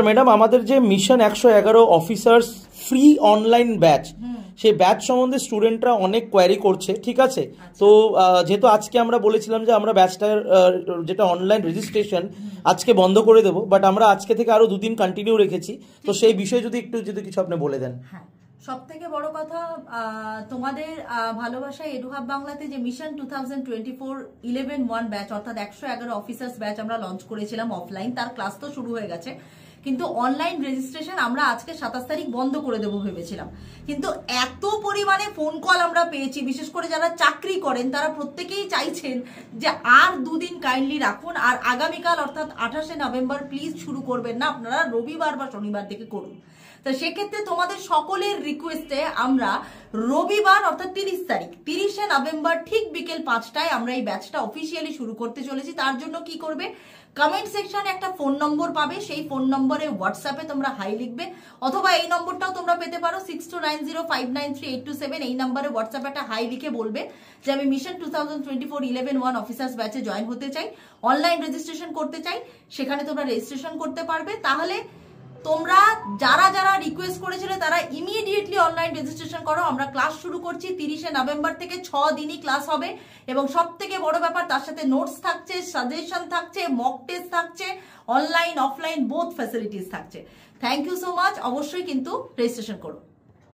Madam আমাদের যে mission 111 officers free online batch, সেই ব্যাচ সম্বন্ধে স্টুডেন্টরা অনেক কোয়ারি করছে, ঠিক আছে? তো যেহেতু আজকে আমরা বলেছিলাম যে আমরা ব্যাচটার যেটা অনলাইন রেজিস্ট্রেশন আজকে বন্ধ করে দেবো, বাট আমরা আজকে থেকে আরো দুদিন কন্টিনিউ রেখেছি, তো সেই বিষয়ে যদি কিছু আপনি বলে দেন। সব থেকে বড় কথা, তোমাদের ভালোবাসা এডুহাব বাংলাতে যে মিশন 2024 11-1 ব্যাচ অর্থাৎ 111 অফিসার্স ব্যাচ আমরা লঞ্চ করেছিলাম অফলাইন, তার ক্লাস তো শুরু হয়ে গেছে, কিন্তু অনলাইন রেজিস্ট্রেশন আমরা আজকে 27 তারিখ বন্ধ করে দেবো ভেবেছিলাম। কিন্তু এত পরিমাণে ফোন কল আমরা পেয়েছি, বিশেষ করে যারা চাকরি করেন তারা প্রত্যেকেই চাইছেন যে আর দুদিন কাইন্ডলি রাখুন, আর আগামীকাল অর্থাৎ 28শে নভেম্বর প্লিজ শুরু করবেন না, আপনারা রবিবার বা শনিবার থেকে করুন। তো সেক্ষেত্রে তোমাদের সকলের রিকোয়েস্টে আমরা রবিবার অর্থাৎ 30শে নভেম্বর ঠিক বিকেল 5টায় আমরা এই ব্যাচটা অফিসিয়ালি শুরু করতে চলেছি। তার জন্য কি করবে, কমেন্ট সেকশনে একটা ফোন নম্বর পাবে, সেই ফোন নম্বরে হোয়াটসঅ্যাপে তোমরা হাই লিখবে, অথবা এই নম্বরটাও তোমরা পেতে পারো 6290593827, এই নম্বরে হোয়াটসঅ্যাপে একটা হাই লিখে বলবে যে আমি মিশন 2024 11-1 অফিসার্স ব্যাচে জয়েন হতে চাই, অনলাইন রেজিস্ট্রেশন করতে চাই, সেখানে তোমরা রেজিস্ট্রেশন করতে পারবে। তাহলে তোমরা যারা যারা রিকোয়েস্ট করেছিলে তারা ইমিডিয়েটলি অনলাইন রেজিস্ট্রেশন করো। আমরা ক্লাস শুরু করছি 30শে নভেম্বর থেকে, 6 দিনই ক্লাস হবে, এবং সব থেকে বড় ব্যাপার তার সাথে নোটস থাকছে, সাজেশন থাকছে, মক টেস্ট থাকছে, অনলাইন অফলাইন বোথ ফ্যাসিলিটিস থাকছে। থ্যাংক ইউ সো মাচ, অবশ্যই কিন্তু রেজিস্ট্রেশন করো।